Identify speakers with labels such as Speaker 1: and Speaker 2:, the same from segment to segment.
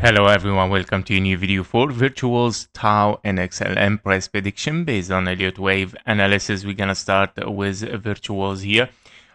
Speaker 1: Hello everyone, welcome to a new video for virtuals, tau and XLM price prediction based on Elliott Wave analysis. We're gonna start with virtuals here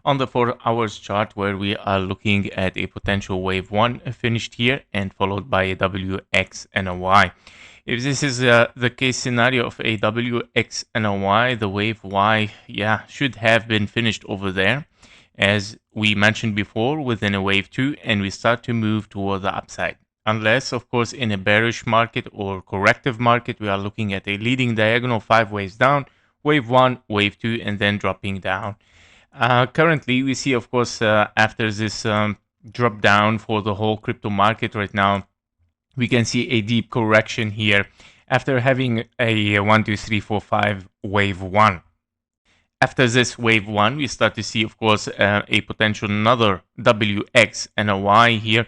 Speaker 1: on the 4 hours chart, where we are looking at a potential wave 1 finished here and followed by a WX and a Y. If this is the case scenario of a WX and a Y, the wave Y should have been finished over there, as we mentioned before, within a wave 2, and we start to move toward the upside. Unless, of course, in a bearish market or corrective market, we are looking at a leading diagonal 5 waves down, wave 1, wave 2, and then dropping down. Currently, we see, of course, after this drop down for the whole crypto market right now, we can see a deep correction here after having a 1, 2, 3, 4, 5 wave 1. After this wave 1, we start to see, of course, a potential another WX and a Y here.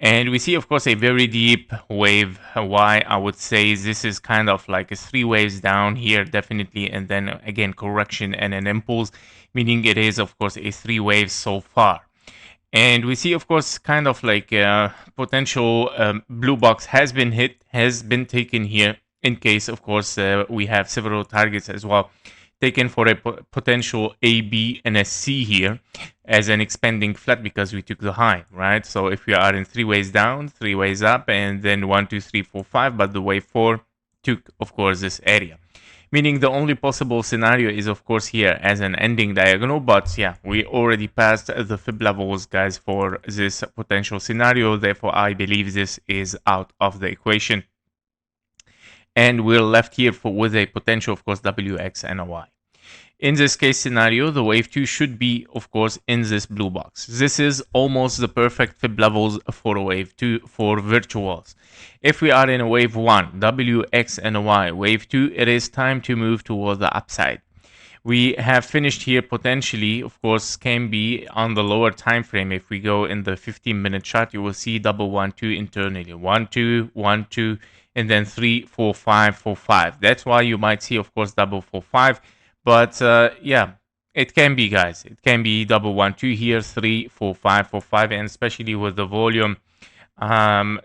Speaker 1: And we see, of course, a very deep wave Y. I would say this is kind of like a 3 waves down here, definitely. And then again, correction and an impulse, meaning it is, of course, a 3 waves so far. And we see, of course, kind of like potential blue box has been hit, has been taken here in case, of course, we have several targets as well taken for a potential A, B, and a C here as an expanding flat because we took the high, right? So if we are in 3 ways down, 3 ways up, and then 1, 2, 3, 4, 5, but the wave 4 took, of course, this area. Meaning the only possible scenario is, of course, here as an ending diagonal, but yeah, we already passed the fib levels, guys, for this potential scenario. Therefore, I believe this is out of the equation. And we're left here with a potential, of course, WX and a Y. In this case scenario, the wave 2 should be, of course, in this blue box. This is almost the perfect fib levels for a wave 2 for virtuals. If we are in a wave 1, WX and a Y, wave 2, it is time to move toward the upside. We have finished here potentially, of course, can be on the lower time frame. If we go in the 15-minute chart, you will see double 1, 2 internally. 1, 2, 1, 2, and then 3, 4, 5, 4, 5. That's why you might see, of course, double 4, 5. But yeah, it can be, guys. It can be double 1, 2 here, 3, 4, 5, 4, 5, and especially with the volume. For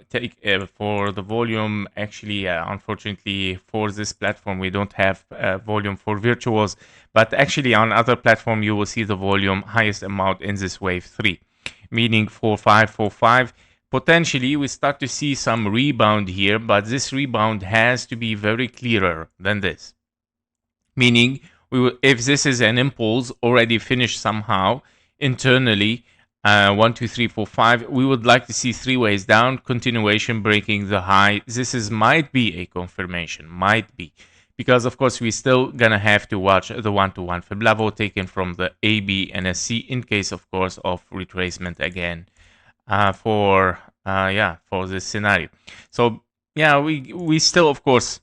Speaker 1: the volume, actually, unfortunately, for this platform, we don't have volume for virtuals. But actually, on other platform, you will see the volume highest amount in this wave 3, meaning 4, 5, 4, 5. Potentially, we start to see some rebound here, but this rebound has to be very clearer than this. Meaning, if this is an impulse already finished somehow internally, 1, 2, 3, 4, 5, we would like to see 3 ways down, continuation breaking the high. This might be a confirmation, might be. Because, of course, we still gonna have to watch the 1-to-1 fib level taken from the A, B, and a C in case, of course, of retracement again for this scenario. So, yeah, we still, of course,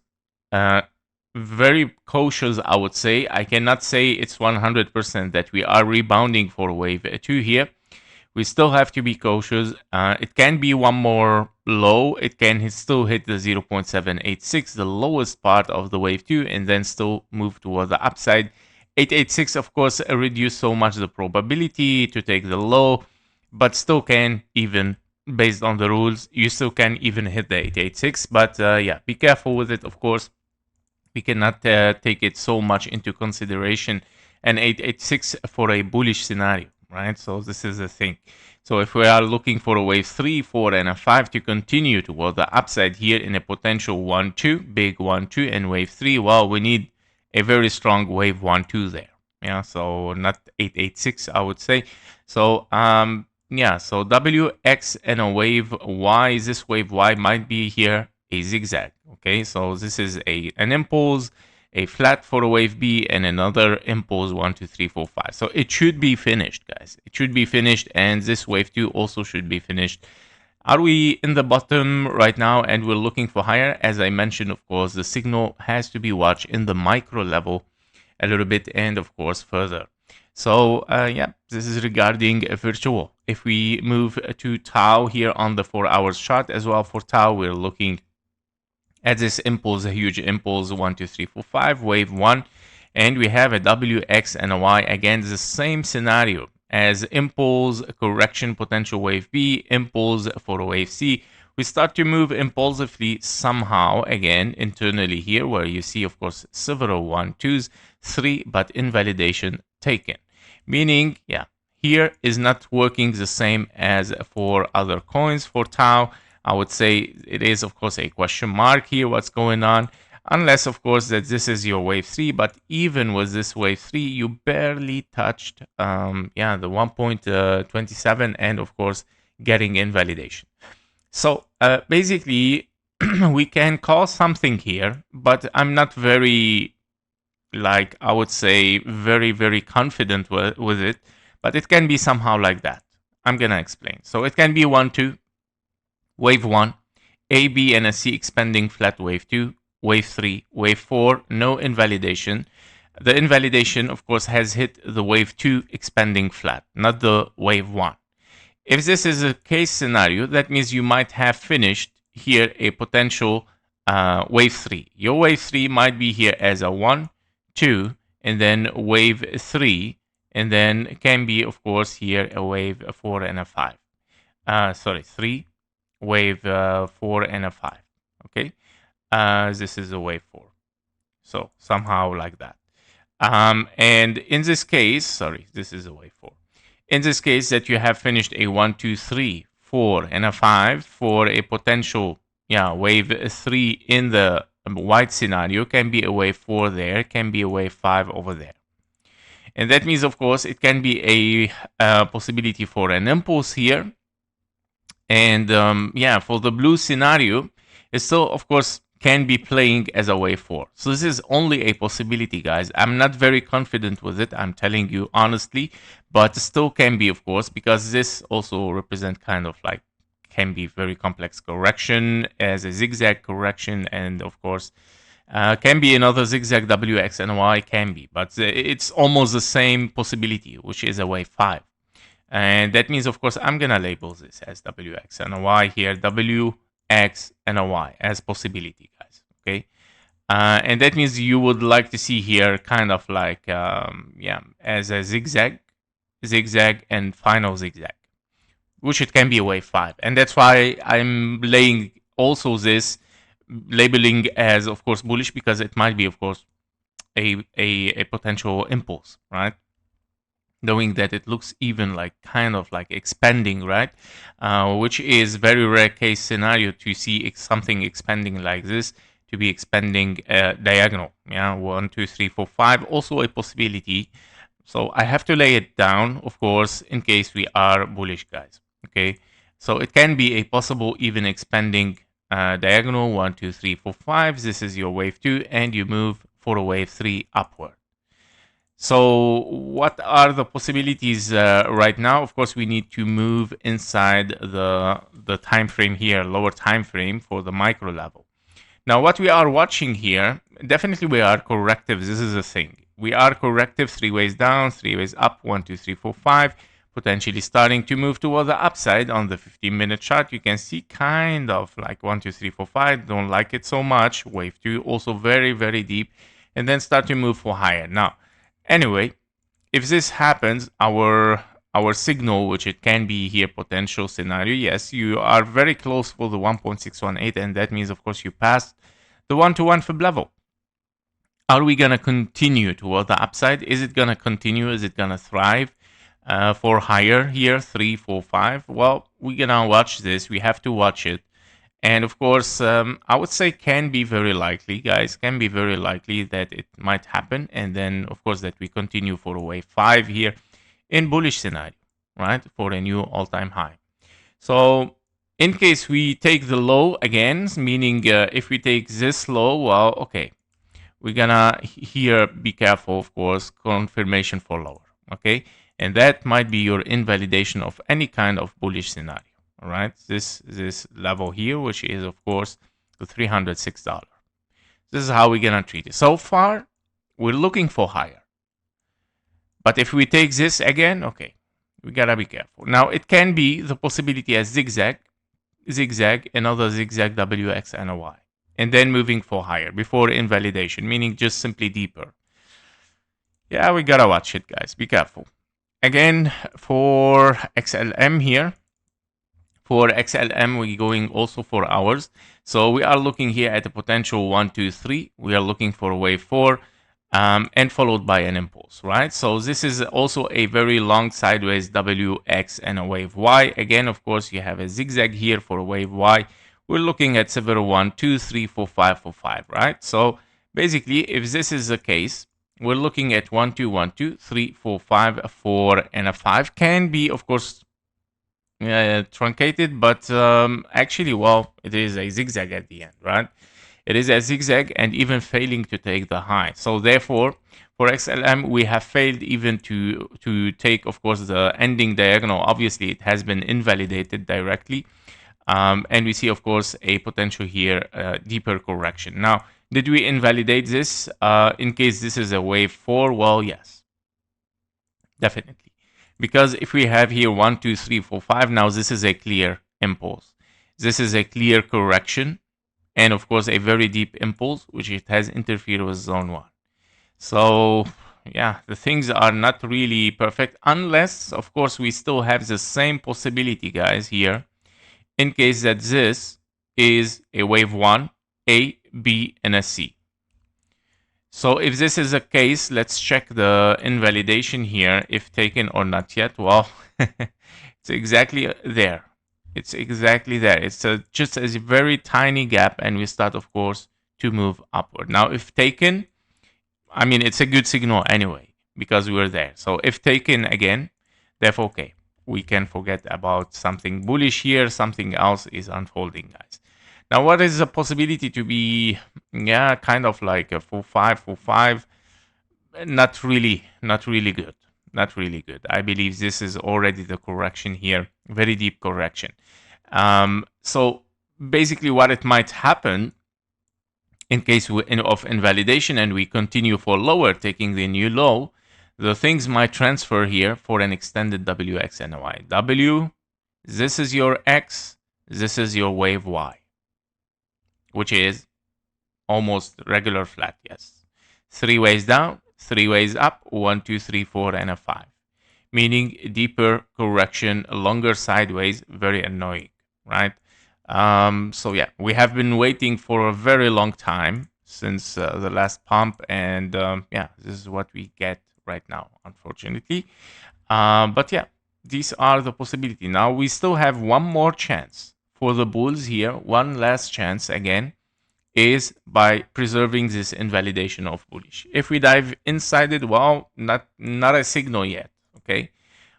Speaker 1: very cautious, I would say. I cannot say it's 100% that we are rebounding for wave 2 here. We still have to be cautious. It can be one more low. It can still hit the 0.786, the lowest part of the wave 2, and then still move toward the upside. 886, of course, reduce so much the probability to take the low, but still can even, based on the rules, you still can even hit the 886. But yeah, be careful with it, of course. We cannot take it so much into consideration, and 886 for a bullish scenario, right? So this is the thing. So if we are looking for a wave 3, 4, and a 5 to continue toward the upside here in a potential 1, 2, big 1, 2, and wave 3, well, we need a very strong wave 1, 2 there. Yeah, so not 886, I would say. So yeah, so WX and a wave Y, this wave Y might be here a zigzag. Okay, so this is an impulse, a flat for a wave B, and another impulse 1, 2, 3, 4, 5. So it should be finished, guys. It should be finished, and this wave 2 also should be finished. Are we in the bottom right now and we're looking for higher? As I mentioned, of course, the signal has to be watched in the micro level a little bit, and of course further. So yeah, this is regarding virtual. If we move to tau here on the 4 hours chart as well, for tau, we're looking at this impulse, a huge impulse, 1, 2, 3, 4, 5, wave 1, and we have a WX and a Y. Again, the same scenario as impulse, correction, potential wave B, impulse for a wave C. we start to move impulsively somehow again internally here, where you see, of course, several 1, 2s, 3, but invalidation taken. Meaning, yeah, here is not working the same as for other coins. For Tau, I would say it is, of course, a question mark here, what's going on. Unless, of course, that this is your wave 3, but even with this wave 3, you barely touched, the 1.27 and, of course, getting invalidation. So basically, we can call something here, but I'm not very, like, I would say, very, very confident with it, but it can be somehow like that. I'm going to explain. So it can be 1, 2, wave 1, A, B, and a C expanding flat wave 2, wave 3, wave 4, no invalidation. The invalidation, of course, has hit the wave 2 expanding flat, not the wave 1. If this is a case scenario, that means you might have finished here a potential wave 3. Your wave 3 might be here as a 1, 2, and then wave 3, and then can be, of course, here a wave 4 and a 5. 3, wave 4 and a 5. Okay, this is a wave 4. So somehow like that. And in this case, this is a wave 4. In this case, that you have finished a 1, 2, 3, 4, and a 5 for a potential wave 3 in the white scenario, can be a wave 4 there, can be a wave 5 over there. And that means, of course, it can be a possibility for an impulse here. And for the blue scenario, it still, of course, can be playing as a wave 4. So this is only a possibility, guys. I'm not very confident with it, I'm telling you honestly, but still can be, of course, because this also represent kind of like, can be very complex correction as a zigzag correction, and of course, can be another zigzag W, X, and Y, can be, but it's almost the same possibility, which is a wave 5. And that means, of course, I'm going to label this as W, X, and a Y here, W, X, and a Y as possibility, guys. Okay. And that means you would like to see here kind of like, as a zigzag, and final zigzag, which it can be a wave 5. And that's why I'm laying also this labeling as, of course, bullish, because it might be, of course, a potential impulse, right? Knowing that it looks even like kind of like expanding, right? Which is very rare case scenario to see something expanding like this, to be expanding diagonal. 1, 2, 3, 4, 5, also a possibility. So I have to lay it down, of course, in case we are bullish, guys. Okay, so it can be a possible even expanding diagonal 1, 2, 3, 4, 5. This is your wave 2, and you move for a wave 3 upward. So what are the possibilities right now? Of course, we need to move inside the time frame here, lower time frame for the micro level. Now, what we are watching here, definitely we are corrective. This is the thing. We are corrective, 3 ways down, 3 ways up, 1, 2, 3, 4, 5, potentially starting to move toward the upside on the 15-minute chart. You can see kind of like 1, 2, 3, 4, 5. Don't like it so much. Wave 2 also very, very deep, and then start to move for higher. Now, anyway, if this happens, our signal, which it can be here potential scenario, yes, you are very close for the 1.618, and that means, of course, you passed the 1-to-1 fib level. Are we going to continue toward the upside? Is it going to continue? Is it going to thrive for higher here, 3, 4, 5? Well, we're going to watch this. We have to watch it. And of course, I would say can be very likely, guys, can be very likely that it might happen. And then, of course, that we continue for a wave 5 here in bullish scenario, right, for a new all-time high. So in case we take the low again, meaning if we take this low, well, okay, we're gonna here be careful, of course, confirmation for lower, okay? And that might be your invalidation of any kind of bullish scenario. All right, this level here, which is, of course, the $306. This is how we're gonna treat it. So far, we're looking for higher. But if we take this again, okay, we gotta be careful. Now, it can be the possibility as zigzag, another zigzag W, X, and a Y. And then moving for higher before invalidation, meaning just simply deeper. Yeah, we gotta watch it, guys. Be careful. Again, for XLM here, For XLM, we're going also for hours. So we are looking here at a potential 1, 2, 3. We are looking for wave 4 and followed by an impulse, right? So this is also a very long sideways WX and a wave Y. Again, of course, you have a zigzag here for wave Y. We're looking at several 1, 2, 3, 4, 5 for 5, right? So basically, if this is the case, we're looking at 1, 2, 1, 2, 3, 4, 5, a 4, and a 5. Can be, of course, truncated, but actually, well, it is a zigzag at the end, right? It is a zigzag and even failing to take the high. So therefore, for XLM, we have failed even to take, of course, the ending diagonal. Obviously, it has been invalidated directly. And we see, of course, a potential here, deeper correction. Now, did we invalidate this in case this is a wave 4? Well, yes, definitely. Because if we have here 1, 2, 3, 4, 5, now this is a clear impulse. This is a clear correction. And of course, a very deep impulse, which it has interfered with zone 1. So, yeah, the things are not really perfect unless, of course, we still have the same possibility, guys, here, in case that this is a wave 1, A, B, and a C. So if this is the case, let's check the invalidation here, if taken or not yet. Well, it's exactly there. It's exactly there. It's just a very tiny gap, and we start, of course, to move upward. Now, if taken, I mean, it's a good signal anyway, because we're there. So if taken again, therefore, okay, we can forget about something bullish here. Something else is unfolding, guys. Now, what is the possibility to be, yeah, kind of like a 4-5, 4-5? Not really good. Not really good. I believe this is already the correction here, very deep correction. So basically what it might happen in case of invalidation and we continue for lower, taking the new low, the things might transfer here for an extended WX and a Y. W, this is your X, this is your wave Y, which is almost regular flat, yes. 3 ways down, 3 ways up, 1, 2, 3, 4, and a 5. Meaning deeper correction, longer sideways, very annoying, right? So yeah, we have been waiting for a very long time since the last pump, and yeah, this is what we get right now, unfortunately. But yeah, these are the possibility. Now we still have one more chance for the bulls here. One last chance again is by preserving this invalidation of bullish. If we dive inside it, well, not a signal yet, okay?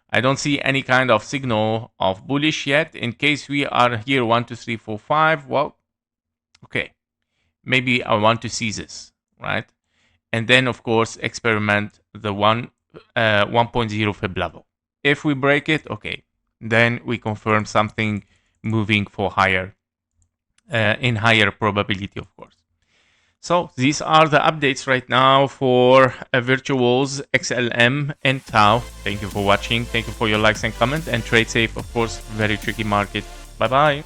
Speaker 1: I don't see any kind of signal of bullish yet. In case we are here 1, 2, 3, 4, 5, well, okay, maybe I want to see this, right? And then, of course, experiment the 1.0 fib level. If we break it, okay, then we confirm something moving for higher, in higher probability, of course. So these are the updates right now for virtuals, XLM, and Tau. Thank you for watching. Thank you for your likes and comments, and trade safe, of course. Very tricky market. Bye-bye.